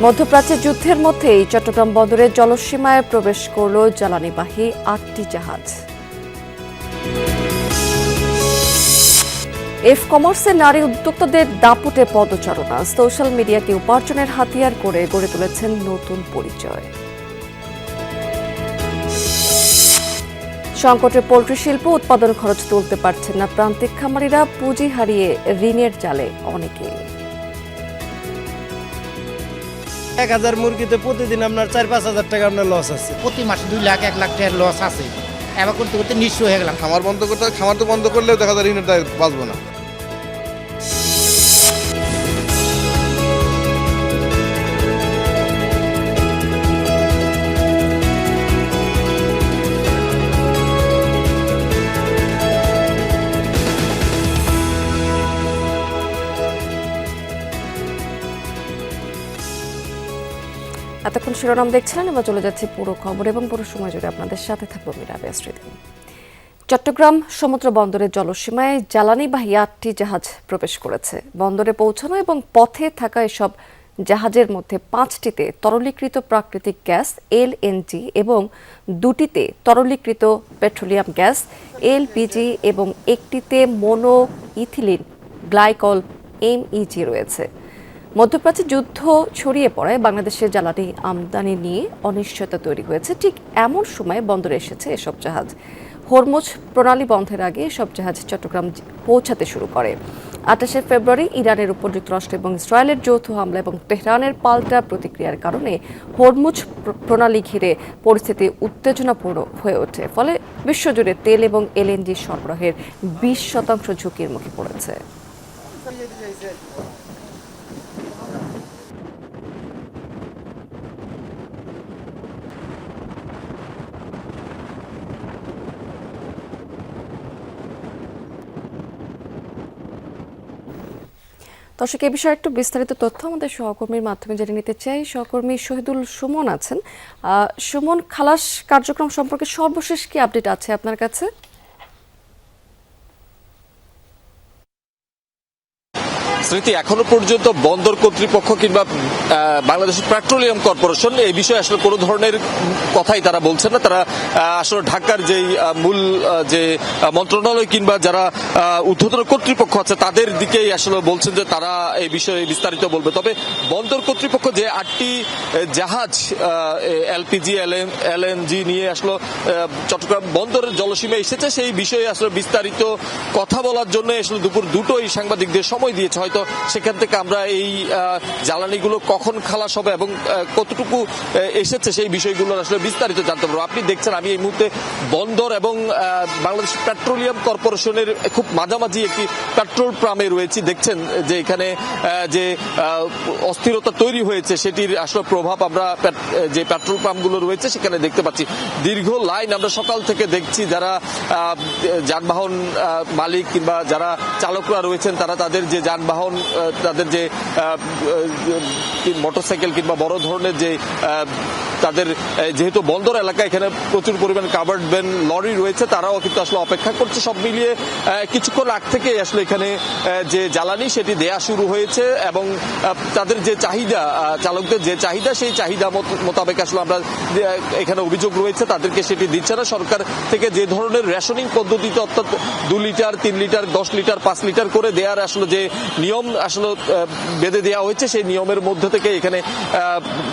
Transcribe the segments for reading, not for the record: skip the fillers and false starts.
মধ্যপ্রাচ্যের যুদ্ধের মধ্যেই চট্টগ্রাম বন্দরের জলসীমায় প্রবেশ করল জ্বালানিবাহী 8টি জাহাজ। কমার্সের নারী উদ্যোক্তাদের দাপুটে পদচারণা, সোশ্যাল মিডিয়াকে উপার্জনের হাতিয়ার করে গড়ে তুলেছেন নতুন পরিচয়। সংকটে পোল্ট্রি শিল্প, উৎপাদন খরচ তুলতে পারছেন না প্রান্তিক খামারিরা, পুঁজি হারিয়ে ঋণের জালে অনেকে। 1000 মুরগিতে প্রতিদিন আপনার 4-5 হাজার টাকা আপনার লস আছে। প্রতি মাসে 2 লাখ 1 লাখ টাকার লস আছে। এবার করতে করতে নিঃস্ব হয়ে গেলাম। খামার তো বন্ধ করলেও দেখা যায় ঋণের দায় বাঁচবো না। এতক্ষণ শিরোনাম দেখছিলেন, এবার চলে যাচ্ছি পুরো খবর এবং পুরো সময় জুড়ে আপনাদের সাথে থাকবো মীরাবে স্মৃতি। চট্টগ্রাম সমুদ্র বন্দরের জলসীমায় জ্বালানিবাহী 8টি জাহাজ প্রবেশ করেছে। বন্দরে পৌঁছানো এবং পথে থাকা এসব জাহাজের মধ্যে 5টিতে তরলীকৃত প্রাকৃতিক গ্যাস LNG এবং 2টিতে তরলীকৃত পেট্রোলিয়াম গ্যাস LPG এবং 1টিতে মোনো ইথিলিন গ্লাইকল MEG রয়েছে। মধ্যপ্রাচ্যে যুদ্ধ ছড়িয়ে পড়ায় বাংলাদেশের জ্বালানি আমদানি নিয়ে অনিশ্চয়তা তৈরি হয়েছে। ঠিক এমন সময় বন্দরে এসেছে এসব জাহাজ। হরমুজ প্রণালী বন্ধের আগে এসব জাহাজ চট্টগ্রাম পৌঁছাতে শুরু করে। 28 ফেব্রুয়ারি ইরানের উপর যুক্তরাষ্ট্র এবং ইসরায়েলের যৌথ হামলা এবং তেহরানের পাল্টা প্রতিক্রিয়ার কারণে হরমুজ প্রণালী ঘিরে পরিস্থিতি উত্তেজনাপূর্ণ হয়ে ওঠে। ফলে বিশ্বজুড়ে তেল এবং LNG সরবরাহের 20% ঝুঁকির মুখে পড়েছে। দর্শক, এই বিষয়ে একটু বিস্তারিত তথ্য আমাদের সহকর্মীর মাধ্যমে জেনে নিতে চাই। সহকর্মী শহীদুল সুমন আছেন। সুমন, খালাস কার্যক্রম সম্পর্কে সর্বশেষ কি আপডেট আছে আপনার কাছে? স্মৃতি, এখনো পর্যন্ত বন্দর কর্তৃপক্ষ কিংবা বাংলাদেশ পেট্রোলিয়াম কর্পোরেশন এই বিষয়ে আসলে কোনো ধরনের কথাই তারা বলছেন না। তারা আসলে ঢাকার যেই মূল যে মন্ত্রণালয় কিংবা যারা ঊর্ধ্বতন কর্তৃপক্ষ আছে তাদের দিকেই আসলে বলছেন যে তারা এই বিষয়ে বিস্তারিত বলবে। তবে বন্দর কর্তৃপক্ষ যে 8টি জাহাজ LPG LNG নিয়ে আসলে চট্টগ্রাম বন্দরের জলসীমায় এসেছে সেই বিষয়ে আসলে বিস্তারিত কথা বলার জন্য আসলে দুপুর 2টোয় সাংবাদিকদের সময় দিয়েছে। হয়তো সেখান থেকে আমরা এই জ্বালানিগুলো কখন খালাস হবে এবং কতটুকু এসেছে সেই বিষয়গুলো আসলে বিস্তারিত জানতে পারবো। আপনি দেখছেন আমি এই মুহূর্তে বন্দর এবং বাংলাদেশ পেট্রোলিয়াম কর্পোরেশনের খুব মাঝামাঝি একটি পেট্রোল পাম্পে রয়েছি। দেখছেন যে এখানে যে অস্থিরতা তৈরি হয়েছে সেটির আসলে প্রভাব আমরা যে পেট্রোল পাম্পগুলো রয়েছে সেখানে দেখতে পাচ্ছি। দীর্ঘ লাইন আমরা সকাল থেকে দেখছি। যারা যানবাহন মালিক কিংবা যারা চালকরা রয়েছেন তারা তাদের যে যানবাহন তাদের যে মোটরসাইকেল কিংবা বড় ধরনের যে তাদের যেহেতু বন্দর এলাকা এখানে প্রচুর পরিমাণ কাভার্ড ভ্যান লরি রয়েছে তারাও কিন্তু আসলে অপেক্ষা করছে। সব মিলিয়ে কিছুক্ষণ আগ থেকে আসলে এখানে যে জ্বালানি সেটি দেয়া শুরু হয়েছে এবং তাদের যে চাহিদা চালকদের যে চাহিদা সেই চাহিদা মোতাবেক আসলে আমরা এখানে অভিযোগ রয়েছে তাদেরকে সেটি দিচ্ছে না। সরকার থেকে যে ধরনের রেশনিং পদ্ধতিতে অর্থাৎ 2 লিটার 3 লিটার 10 লিটার 5 লিটার করে দেওয়ার আসলে যে নিয়ম আসলে বেঁধে দেওয়া হয়েছে সেই নিয়মের মধ্যে থেকে এখানে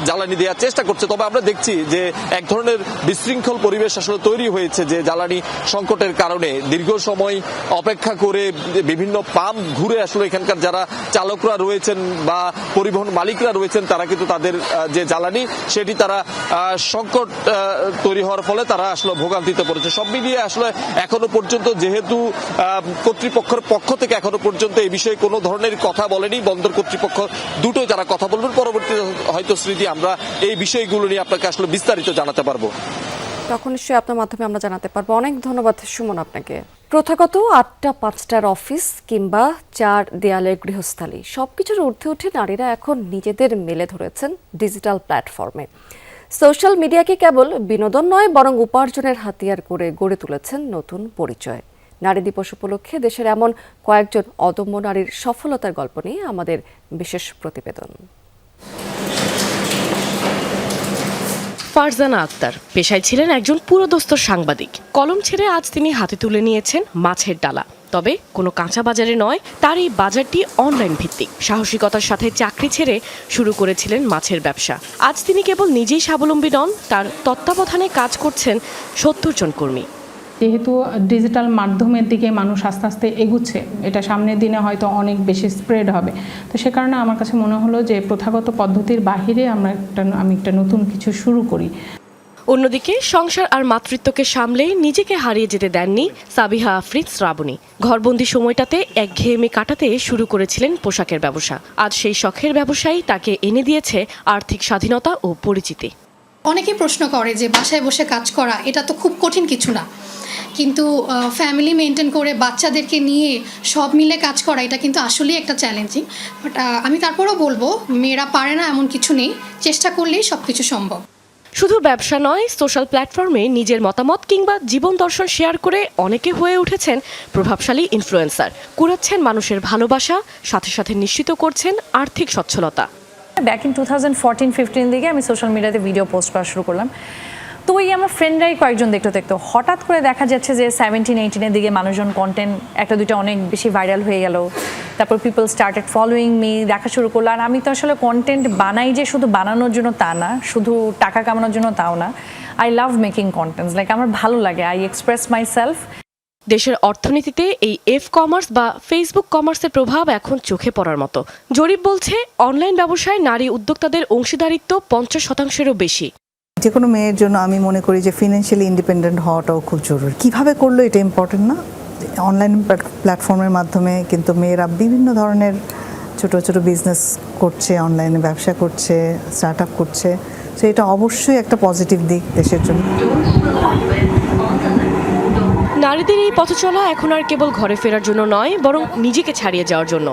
জ্বালানি দেওয়ার চেষ্টা করছে। তবে আমরা দেখছি যে এক ধরনের বিশৃঙ্খল পরিবেশ আসলে তৈরি হয়েছে যে জ্বালানি সংকটের কারণে দীর্ঘ সময় অপেক্ষা করে বিভিন্ন পাম্প ঘুরে আসলে এখানকার যারা চালকরা রয়েছেন বা পরিবহন মালিকরা রয়েছেন তারা কিন্তু তাদের যে জ্বালানি সেটি তারা সংকট তৈরি হওয়ার ফলে তারা আসলে ভোগান্তিতে পড়েছে। সব মিলিয়ে আসলে এখনো পর্যন্ত যেহেতু কর্তৃপক্ষের পক্ষ থেকে এখনো পর্যন্ত এই বিষয়ে কোনো ধরনের কথা বলেনি বন্দর কর্তৃপক্ষ, দুটোই তারা কথা বলবেন। পরবর্তীতে হয়তো স্মৃতি আমরা এই বিষয়গুলো নিয়ে আপনাকে আসলে বিস্তারিত জানাতে পারবো। তখন নিশ্চয়ই আপনার মাধ্যমে আমরা জানাতে পারবো। অনেক ধন্যবাদ সুমন আপনাকে। প্রথাগত 8টা 5টার অফিস কিংবা 4 দেয়ালের গৃহস্থালী সবকিছুর ঊর্ধ্বে উঠে নারীরা এখন নিজেদের মেলে ধরেছেন ডিজিটাল প্ল্যাটফর্মে। সোশ্যাল মিডিয়াকে কেবল বিনোদন নয় বরং উপার্জনের হাতিয়ার করে গড়ে তুলেছেন নতুন পরিচয়। নারী দিবস উপলক্ষে দেশের এমন কয়েকজন অদম্য নারীর সফলতার গল্প নিয়ে আমাদের বিশেষ প্রতিবেদন। ফারজানা আক্তার পেশায় ছিলেন একজন পুরোদস্তুর সাংবাদিক। কলম ছেড়ে আজ তিনি হাতে তুলে নিয়েছেন মাছের ডালা। তবে কোনো কাঁচা বাজারে নয়, তার এই বাজারটি অনলাইন ভিত্তিক। সাহসিকতার সাথে চাকরি ছেড়ে শুরু করেছিলেন মাছের ব্যবসা। আজ তিনি কেবল নিজেই স্বাবলম্বী নন, তার তত্ত্বাবধানে কাজ করছেন ৭০ জন কর্মী। যেহেতু ডিজিটাল মাধ্যমের দিকে মানুষ আস্তে আস্তে এগুচ্ছে, এটা সামনের দিনে হয়তো অনেক বেশি স্প্রেড হবে, তো সে কারণে আমার কাছে মনে হলো যে প্রথাগত পদ্ধতির বাহিরে আমি একটা নতুন কিছু শুরু করি। অন্যদিকে সংসার আর মাতৃত্বকে সামলে নিজেকে হারিয়ে যেতে দেননি সাবিহা আফরিন শ্রাবণী। ঘরবন্দি সময়টাতে একঘেয়েমি কাটাতে শুরু করেছিলেন পোশাকের ব্যবসা। আজ সেই শখের ব্যবসায়ী তাকে এনে দিয়েছে আর্থিক স্বাধীনতা ও পরিচিতি। অনেকেই প্রশ্ন করে যে বাসায় বসে কাজ করা এটা তো খুব কঠিন কিছু না, কিন্তু ফ্যামিলি মেনটেন করে বাচ্চাদেরকে নিয়ে সব মিলে কাজ করা এটা কিন্তু আসলেই একটা চ্যালেঞ্জিং। বাট আমি তারপরও বলবো মেয়েরা পারে না এমন কিছু নেই, চেষ্টা করলেই সব কিছু সম্ভব। শুধু ব্যবসা নয়, সোশ্যাল প্ল্যাটফর্মে নিজের মতামত কিংবা জীবন দর্শন শেয়ার করে অনেকে হয়ে উঠেছেন প্রভাবশালী ইনফ্লুয়েন্সার। কুড়াচ্ছেন মানুষের ভালোবাসা, সাথে সাথে নিশ্চিত করছেন আর্থিক সচ্ছলতা। ব্যাক ইন 2014-15 দিকে আমি সোশ্যাল মিডিয়াতে ভিডিও পোস্ট করা শুরু করলাম। তো ওই আমার ফ্রেন্ডরাই কয়েকজন দেখতো হঠাৎ করে দেখা যাচ্ছে যে 17-18 দিকে মানুষজন কন্টেন্ট একটা দুইটা অনেক বেশি ভাইরাল হয়ে গেল। তারপর পিপল স্টার্টেড ফলোয়িং মি, দেখা শুরু করলো। আর আমি তো আসলে কন্টেন্ট বানাই যে শুধু বানানোর জন্য তা না, শুধু টাকা কামানোর জন্য তাও না। I love making contents, like আমার ভালো লাগে, আই এক্সপ্রেস মাই সেলফ। দেশের অর্থনীতিতে এই কমার্স বা ফেসবুক কমার্সের প্রভাব এখন চোখে পড়ার মতো। জরিপ বলছে অনলাইন ব্যবসায় নারী উদ্যোক্তাদের অংশীদারিত্ব 50%-এরও বেশি। যে কোনো মেয়ের জন্য আমি মনে করি যে ফিনান্সিয়ালি ইন্ডিপেন্ডেন্ট হওয়াটাও খুব জরুরি। কিভাবে করলো এটা ইম্পর্টেন্ট না, অনলাইন প্ল্যাটফর্মের মাধ্যমে কিন্তু মেয়েরা বিভিন্ন ধরনের ছোট ছোট বিজনেস করছে, অনলাইনে ব্যবসা করছে, স্টার্ট আপ করছে। তো এটা অবশ্যই একটা পজিটিভ দিক দেশের জন্য। নারীদের এই পথ চলা এখন আর কেবল ঘরে ফেরার জন্য নয়, বরং নিজেকে ছাড়িয়ে যাওয়ার জন্য।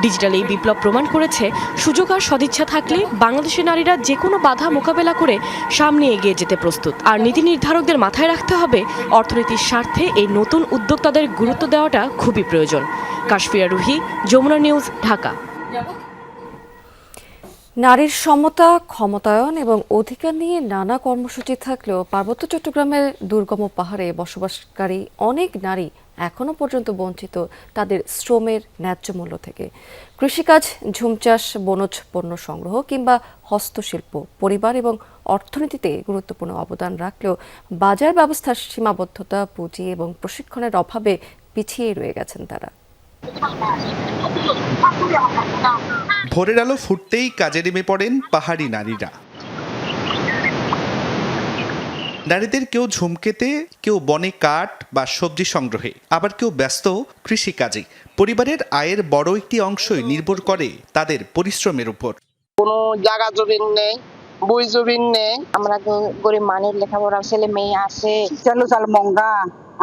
ডিজিটাল এই বিপ্লব প্রমাণ করেছে সুযোগ আর সদিচ্ছা থাকলে বাংলাদেশের নারীরা যে কোনো বাধা মোকাবেলা করে সামনে এগিয়ে যেতে প্রস্তুত। আর নীতি নির্ধারকদের মাথায় রাখতে হবে অর্থনীতির স্বার্থে এই নতুন উদ্যোক্তাদের গুরুত্ব দেওয়াটা খুবই প্রয়োজন। কাশফিয়া রুহি, যমুনা নিউজ, ঢাকা। নারীর সমতা, ক্ষমতায়ন এবং অধিকার নিয়ে নানা কর্মসূচি থাকলেও পার্বত্য চট্টগ্রামের দুর্গম পাহাড়ে বসবাসকারী অনেক নারী এখনও পর্যন্ত বঞ্চিত তাদের শ্রমের ন্যায্য মূল্য থেকে। কৃষিকাজ, ঝুম চাষ, বনজ পণ্য সংগ্রহ কিংবা হস্তশিল্প পরিবার এবং অর্থনীতিতে গুরুত্বপূর্ণ অবদান রাখলেও বাজার ব্যবস্থার সীমাবদ্ধতা, পুঁজি এবং প্রশিক্ষণের অভাবে পিছিয়ে রয়ে গেছেন তারা। ভোরের আলো ফুটতেই কাজে নেমে পড়েন পাহাড়ি নারীরা। নারীদের কেউ ঝুমকেতে, কেউ বনে কাঠ বা সবজি সংগ্রহে, আবার কেউ ব্যস্ত কৃষিকাজে। পরিবারের আয়ের বড় একটি অংশই নির্ভর করে তাদের পরিশ্রমের উপর। কোনো জায়গা জমিন নেই, বই জমিন নেই, আমরা গরিব মানুষ, লেখাপড়া ছেলে মেয়ে আছে। চাল মঙ্গা,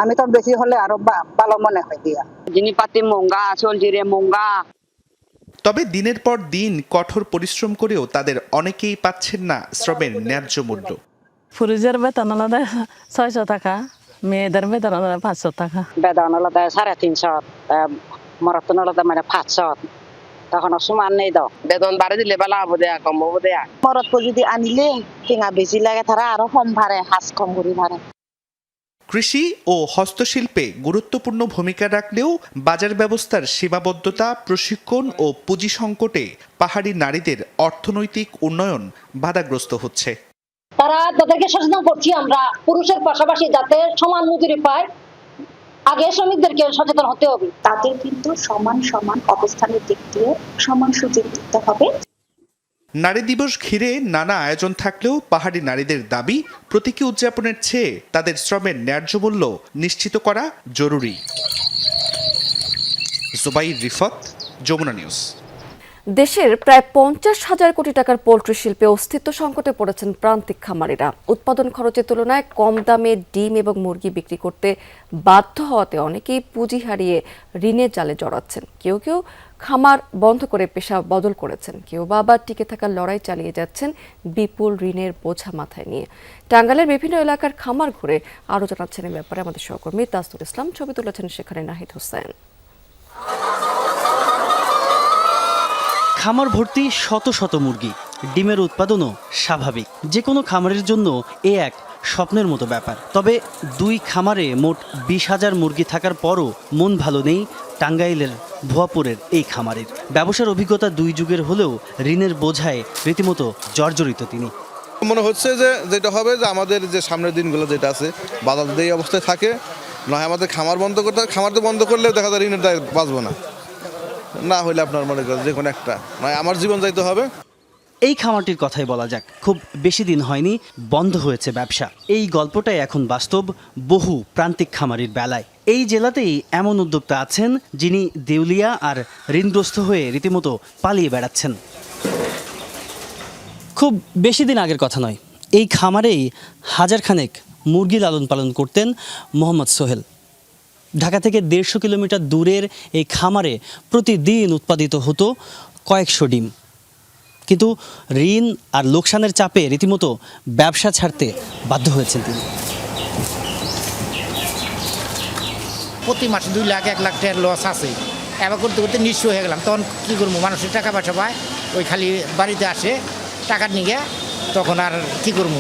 আমি তো বেশি হলে আরো ভালো মনে হয় দিয়া। জিনিসপাতি মঙ্গা, সবজিরে মঙ্গা। তবে দিনের পর দিন কঠোর পরিশ্রম করেও তাদের অনেকেই পাচ্ছেন না শ্রমের ন্যায্য মূল্য। পুরুষের বেতন আলাদা 600 টাকা, মেয়েদের বেতন আলাদা 500 টাকা। বেতন আলাদা 350, মরতন আলাদা 500। তখন সমান নেই তো, বেতন বাড়ি দিলে বেলা হবো দেয়া, কম হবো দেয়া। মরত যদি আনিলে টেঙা বেশি লাগে, তারা আরো কম ভাড়ে, হাঁস কম করে ভাড়ে। কৃষি ও হস্তশিল্পে গুরুত্বপূর্ণ ভূমিকা রাখলেও বাজার ব্যবস্থার সীমাবদ্ধতা, প্রশিক্ষণ ও পুঁজি সংকটে পাহাড়ি নারীদের অর্থনৈতিক উন্নয়ন বাধাগ্রস্ত হচ্ছে। তাদেরকে সচেতন করছি আমরা, পুরুষের পাশাপাশি যাতে সমান মজুরি পায়, আগে শ্রমিকদেরকে সচেতন হতে হবে। তাদের কিন্তু সমান সমান অবস্থানের দিক দিয়ে সমান সুযোগ দিতে হবে। নারী দিবস ঘিরে নানা আয়োজন থাকলেও পাহাড়ি নারীদের দাবি প্রতীকী উদযাপনের চেয়ে তাদের শ্রমের ন্যায্য মূল্য নিশ্চিত করা জরুরি। জুবাইর রিফাত, যমুনা নিউজ। দেশের প্রায় 50,000 কোটি টাকার পোল্ট্রি শিল্পে অস্তিত্ব সংকটে পড়েছেন প্রান্তিক খামারিরা। উৎপাদন খরচের তুলনায় কম দামে ডিম এবং মুরগি বিক্রি করতে বাধ্য হওয়াতে অনেকেই পুঁজি হারিয়ে ঋণের জালে জড়াচ্ছেন। কেউ কেউ খামার বন্ধ করে পেশা বদল করেছেন, কেউ বা আবার টিকে থাকার লড়াই চালিয়ে যাচ্ছেন বিপুল ঋণের বোঝা মাথায় নিয়ে। টাঙ্গাইলের বিভিন্ন এলাকার খামার ঘুরে আরও জানাচ্ছেন এ ব্যাপারে আমাদের সহকর্মী তাজতুল ইসলাম। ছবি তুলেছেন সেখানে নাহিদ হোসেন। খামার ভর্তি শত শত মুরগি, ডিমের উৎপাদনও স্বাভাবিক। যে কোনো খামারের জন্য এ এক স্বপ্নের মতো ব্যাপার। তবে 2 খামারে মোট 20,000 মুরগি থাকার পরও মন ভালো নেই টাঙ্গাইলের ভুয়াপুরের এই খামারের। ব্যবসার অভিজ্ঞতা 2 যুগের হলেও ঋণের বোঝায় রীতিমতো জর্জরিত তিনি। মনে হচ্ছে যে যেটা হবে যে আমাদের যে সামনের দিনগুলো যেটা আছে বাজার যদি এই অবস্থায় থাকে, নয় আমাদের খামার বন্ধ করতে হবে। খামার তো বন্ধ করলেও দেখা যায় ঋণের দায় বাঁচবো না, না হলে আপনার মনে করেন যে কোনো একটা নয় আমার জীবন যাইতে হবে। এই খামারটির কথাই বলা যাক। খুব বেশি দিন হয়নি বন্ধ হয়েছে ব্যবসা। এই গল্পটাই এখন বাস্তব বহু প্রান্তিক খামারির বেলায়। এই জেলাতেই এমন উদ্যোক্তা আছেন যিনি দেউলিয়া আর ঋণগ্রস্ত হয়ে রীতিমতো পালিয়ে বেড়াচ্ছেন। খুব বেশি দিন আগের কথা নয়, এই খামারেই 1000 খানেক মুরগি লালন পালন করতেন মোহাম্মদ সোহেল। ঢাকা থেকে 150 কিলোমিটার দূরের এই খামারে প্রতিদিন উৎপাদিত হতো কয়েকশো ডিম। কিন্তু ঋণ আর লোকসানের চাপে রীতিমতো ব্যবসা ছাড়তে বাধ্য হয়েছেন তিনি। প্রতি মাসে 2 লাখ 1 লাখ টাকার লস আছে। এবার করতে করতে নিঃস্ব হয়ে গেলাম। তখন কী করবো, মানুষের টাকা পয়সা পায়, ওই খালি বাড়িতে আসে টাকা নিয়ে, তখন আর কী করবো।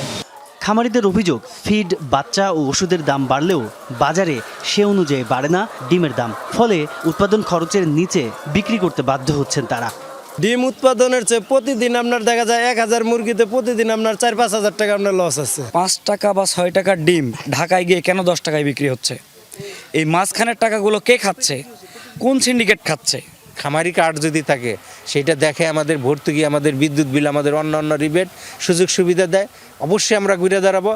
খামারিদের অভিযোগ, ফিড, বাচ্চা ও ওষুধের দাম বাড়লেও বাজারে সে অনুযায়ী বাড়ে না ডিমের দাম। ফলে উৎপাদন খরচের নিচে বিক্রি করতে বাধ্য হচ্ছেন তারা। ডিম উৎপাদনের চেয়ে প্রতিদিন আপনার দেখা যায় 1000 মুরগিতে প্রতিদিন আপনার 4-5 হাজার টাকা আপনার লস আছে। 5 টাকা বা 6 টাকার ডিম ঢাকায় গিয়ে কেন 10 টাকায় বিক্রি হচ্ছে? এই মাঝখানের টাকাগুলো কে খাচ্ছে? কোন সিন্ডিকেট খাচ্ছে? খামারি কার্ড যদি থাকে সেটা দেখে আমাদের ভর্তুকি, আমাদের বিদ্যুৎ বিল, আমাদের অন্যান্য রিবেট সুযোগ সুবিধা দেয়, অবশ্যই আমরা ঘুরে দাঁড়াবো।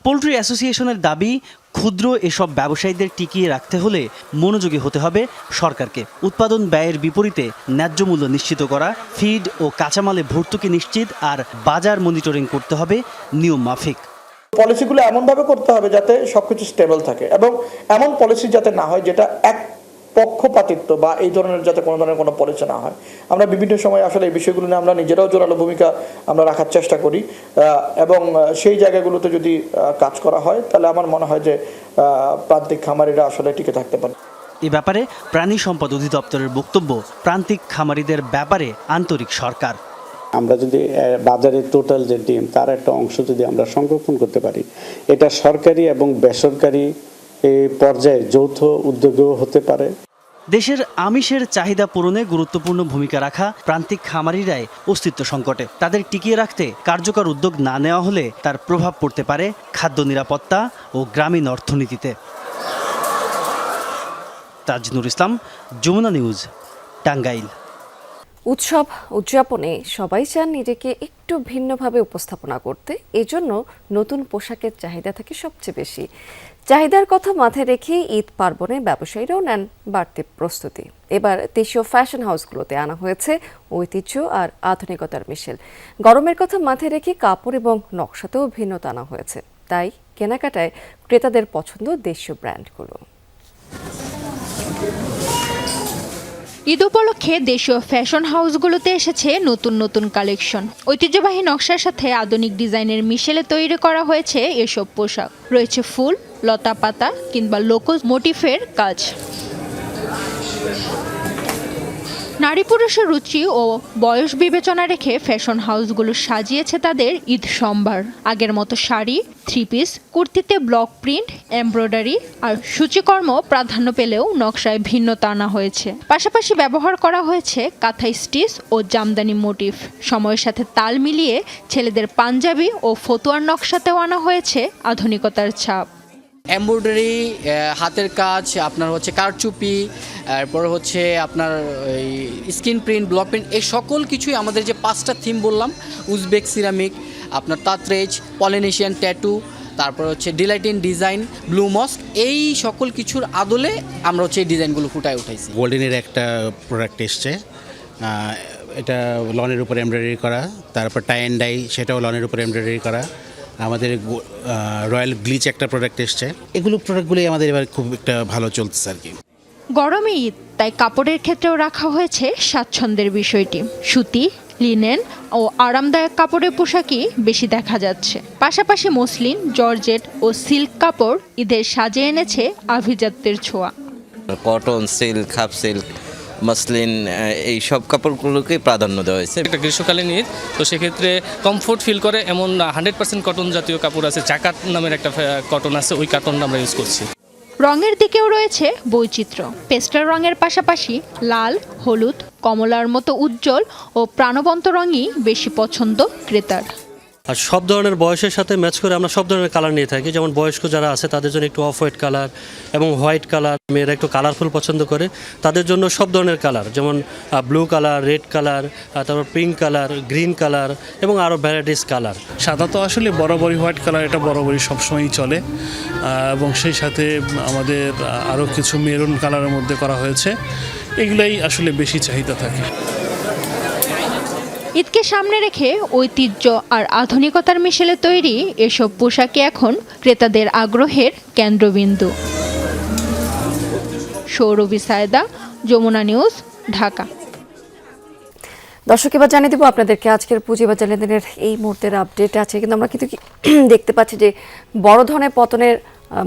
পোল্ট্রি অ্যাসোসিয়েশনের দাবি, ক্ষুদ্র এসব ব্যবসায়ীদের টিকিয়ে রাখতে হলে মনোযোগী হতে হবে সরকারকে। উৎপাদন ব্যয়ের বিপরীতে ন্যায্য মূল্য নিশ্চিত করা, ফিড ও কাঁচামালে ভর্তুকি নিশ্চিত আর বাজার মনিটরিং করতে হবে নিয়ম মাফিক। পলিসিগুলো এমনভাবে করতে হবে যাতে সবকিছু স্টেবল থাকে, এবং এমন পলিসি যাতে না হয় যেটা এক পক্ষপাতিত্ব বা এই ধরনের যাতে কোনো ধরনের কোনো পলিসি না হয়। আমরা বিভিন্ন সময় আসলে এই বিষয়গুলো নিয়ে আমরা নিজেরাও জোরালো ভূমিকা আমরা রাখার চেষ্টা করি, এবং সেই জায়গাগুলোতে যদি কাজ করা হয় তাহলে আমার মনে হয় যে প্রান্তিক খামারিরা আসলে টিকে থাকতে পারে। এ ব্যাপারে প্রাণী সম্পদ অধিদপ্তরের বক্তব্য, প্রান্তিক খামারিদের ব্যাপারে আন্তরিক সরকার। আমরা যদি বাজারে টোটাল যে ডিম তার একটা অংশ যদি আমরা সংরক্ষণ করতে পারি, এটা সরকারি এবং বেসরকারি এই পর্যায়ে যৌথ উদ্যোগও হতে পারে। দেশের আমিষের চাহিদা পূরণে গুরুত্বপূর্ণ ভূমিকা রাখা প্রান্তিক খামারিরাই অস্তিত্ব সংকটে। তাদের টিকিয়ে রাখতে কার্যকর উদ্যোগ না নেওয়া হলে তার প্রভাব পড়তে পারে খাদ্য নিরাপত্তা ও গ্রামীণ অর্থনীতিতে। তাজনুর ইসলাম, যমুনা নিউজ, টাঙ্গাইল। উৎসব উদযাপনে সবাই চান নিজেকে একটু ভিন্নভাবে উপস্থাপনা করতে, এজন্য নতুন পোশাকের চাহিদা থাকে সবচেয়ে বেশি। চাহিদার কথা মাথায় রেখে ঈদ পার্বণে ব্যবসায়ীরাও নেন বাড়তি প্রস্তুতি। এবার দেশীয় ফ্যাশন হাউসগুলোতে আনা হয়েছে ঐতিহ্য আর আধুনিকতার মিশেল। গরমের কথা মাথায় রেখে কাপড় এবং নকশাতেও ভিন্নতা আনা হয়েছে, তাই কেনাকাটায় ক্রেতাদের পছন্দ দেশীয় ব্র্যান্ডগুলো। ঈদ উপলক্ষে দেশীয় ফ্যাশন হাউসগুলোতে এসেছে নতুন নতুন কালেকশন। ঐতিহ্যবাহী নকশার সাথে আধুনিক ডিজাইনের মিশেলে তৈরি করা হয়েছে এসব পোশাক। রয়েছে ফুল, লতা পাতা কিংবা লোকো মোটিফের কাজ। নারী পুরুষের রুচি ও বয়স বিবেচনা রেখে ফ্যাশন হাউসগুলো সাজিয়েছে তাদের ঈদ সম্ভার। আগের মতো শাড়ি, 3 পিস, কুর্তিতে ব্লক প্রিন্ট, এমব্রয়ডারি আর সূচিকর্ম প্রাধান্য পেলেও নকশায় ভিন্নতা আনা হয়েছে। পাশাপাশি ব্যবহার করা হয়েছে কাঁথা স্টিচ ও জামদানি মোটিফ। সময়ের সাথে তাল মিলিয়ে ছেলেদের পাঞ্জাবি ও ফতুয়ার নকশাতেও আনা হয়েছে আধুনিকতার ছাপ। এমব্রয়ডারি, হাতের কাজ, আপনার হচ্ছে কারচুপি, এরপর হচ্ছে আপনার স্ক্রিন প্রিন্ট, ব্লক প্রিন্ট, এই সকল কিছুই আমাদের যে 5টা থিম বললাম, উজবেক সিরামিক, আপনার তাতরেজ, পলিনেশিয়ান ট্যাটু, তারপর হচ্ছে ডিলাইটিন ডিজাইন, ব্লু মস্ক, এই সকল কিছুর আদলে আমরা হচ্ছে এই ডিজাইনগুলো ফুটায় উঠাইছি। গোল্ডেনের একটা প্রোডাক্ট এসছে, এটা লনের উপর এমব্রয়ডারি করা, তারপর টাই অ্যান্ড ডাই, সেটাও লনের উপর এমব্রয়ডারি করা। আমাদের রয়্যাল ব্লিচ একটা প্রোডাক্ট এসছে। এগুলো প্রোডাক্টগুলোই আমাদের এবার খুব একটা ভালো চলতেছে আর কি। গরমে ঈদ, তাই কাপড়ের ক্ষেত্রেও রাখা হয়েছে স্বাচ্ছন্দ্যের বিষয়টি। সুতি, লিনেন ও আরামদায়ক কাপড়ের পোশাকই বেশি দেখা যাচ্ছে। পাশাপাশি মসলিন, জর্জেট ও সিল্ক কাপড় ঈদের সাজে এনেছে আভিজাত্যের ছোঁয়া। Cotton, silk, half silk, muslin এই সব কাপড়গুলোকে প্রাধান্য দেওয়া হয়েছে। একটা গ্রীষ্মকালীন ঈদ, তো সেক্ষেত্রে কমফোর্ট ফিল করে এমন 100% কটন জাতীয় কাপড় আছে, জাকাত নামের একটা কটন আছে, ওই কটনটা আমরা ইউজ করছি। রঙের দিকেও রয়েছে বৈচিত্র্য। পেস্টেল রঙের পাশাপাশি লাল, হলুদ, কমলার মতো উজ্জ্বল ও প্রাণবন্ত রঙই বেশি পছন্দ ক্রেতার। আর সব ধরনের বয়সের সাথে ম্যাচ করে আমরা সব ধরনের কালার নিয়ে থাকি, যেমন বয়স্ক যারা আছে তাদের জন্য একটু অফ হোয়াইট কালার এবং হোয়াইট কালার, মেয়েরা একটু কালারফুল পছন্দ করে তাদের জন্য সব ধরনের কালার, যেমন ব্লু কালার, রেড কালার, তারপর পিঙ্ক কালার, গ্রিন কালার এবং আরও ভ্যারাইটিস কালার। সাদা তো আসলে বরাবরই হোয়াইট কালার, এটা বরাবরই সবসময়ই চলে, এবং সেই সাথে আমাদের আরও কিছু মেরুন কালারের মধ্যে করা হয়েছে, এগুলাই আসলে বেশি চাহিদা থাকে। ঈদকে সামনে রেখে ঐতিহ্য আর আধুনিকতার মিশেলে তৈরি এসব পোশাকই এখন ক্রেতাদের আগ্রহের কেন্দ্রবিন্দু। সৌরভী সায়দা, যমুনা নিউজ, ঢাকা। দর্শক, এবার জানিয়ে দেবো আপনাদেরকে আজকের পুঁজিবাজার লেনদেনের এই মুহূর্তের আপডেট আছে, কিন্তু আমরা কিন্তু দেখতে পাচ্ছি যে বড় ধরনের পতনের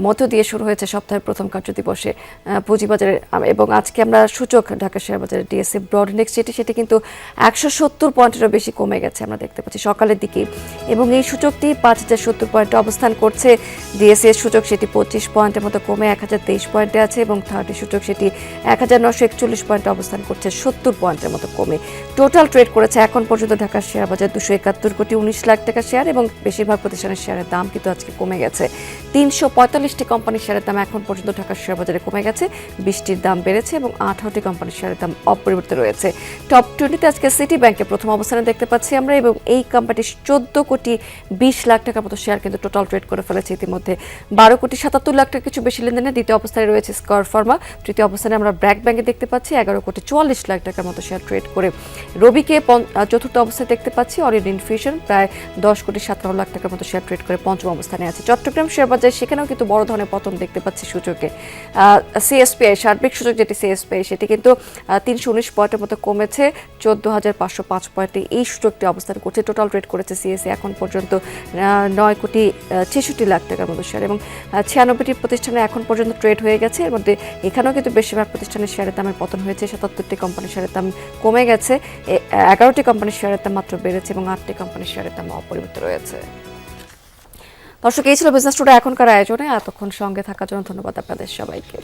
মধ্য দিয়ে শুরু হয়েছে সপ্তাহের প্রথম কার্যদিবসে পুঁজিবাজারে, এবং আজকে আমরা সূচক ঢাকা শেয়ার বাজারের ডিএসসি ব্রড ইন্ডেক্স সেটি কিন্তু 170 পয়েন্টেরও বেশি কমে গেছে আমরা দেখতে পাচ্ছি সকালের দিকে, এবং এই সূচকটি 5070 পয়েন্টে অবস্থান করছে। ডিএসসি এর সূচক সেটি 25 পয়েন্টের মতো কমে 1023 পয়েন্টে আছে, এবং 30 সূচক সেটি 1941 পয়েন্টে অবস্থান করছে 70 পয়েন্টের মতো কমে। টোটাল ট্রেড করেছে এখন পর্যন্ত ঢাকা শেয়ার বাজার 271 কোটি 19 লাখ টাকা শেয়ার, এবং বেশিরভাগ প্রতিষ্ঠানের শেয়ারের দাম কিন্তু আজকে কমে গেছে। 345টি কোম্পানির শেয়ারের দাম এখন পর্যন্ত ঢাকা শেয়ার বাজারে কমে গেছে, 20টির দাম বেড়েছে এবং 18টি কোম্পানির শেয়ারের দাম অপরিবর্তিত রয়েছে। টপ 20তে আজকে সিটি ব্যাংকের প্রথম অবস্থানে দেখতে পাচ্ছি আমরা, এবং এই কোম্পানির 14 কোটি 20 লাখ টাকার মতো শেয়ার কিন্তু টোটাল ট্রেড করে ফেলেছে ইতিমধ্যে। 12 কোটি 77 লাখ টাকা কিছু বেশি লেনদেনে দ্বিতীয় অবস্থানে রয়েছে স্কয়ার ফার্মা। তৃতীয় অবস্থানে আমরা ব্র্যাক ব্যাংকে দেখতে পাচ্ছি 11 কোটি 44 লাখ টাকার মতো শেয়ার ট্রেড করে। রবিকে চতুর্থ অবস্থায় দেখতে পাচ্ছি। অরিয়ন ইনফিউশন প্রায় 10 কোটি 17 লাখ টাকার মতো শেয়ার ট্রেড করে পঞ্চম অবস্থানে আছে। চট্টগ্রাম শেয়ার বাজার, সেখানেও কিন্তু বড় ধরনের পতন দেখতে পাচ্ছি সূচকে। সিএসপিআই সার্বিক সূচক যেটি সিএসপিআই সেটি কিন্তু 319 পয়েন্টের মতো কমেছে 14,505 পয়েন্টে এই সূচকটি অবস্থান করছে। টোটাল ট্রেড করেছে সিএসসি এখন পর্যন্ত 9 কোটি 66 লাখ টাকার মতো শেয়ার, এবং 96টি প্রতিষ্ঠানে এখন পর্যন্ত ট্রেড হয়ে গেছে। এর মধ্যে এখানেও কিন্তু বেশিরভাগ প্রতিষ্ঠানের শেয়ারের দামের পতন হয়েছে। 77টি কোম্পানির শেয়ারের দাম কমে গেছে, 11টি কোম্পানির শেয়ারের দাম মাত্র বেড়েছে, এবং 8টি কোম্পানির শেয়ারের দাম অপরিবর্তিত রয়েছে। দর্শক, এই ছিল বিজনেস টুডে এখনকার আয়োজনে। এতক্ষণ সঙ্গে থাকার জন্য ধন্যবাদ আপনাদের সবাইকে।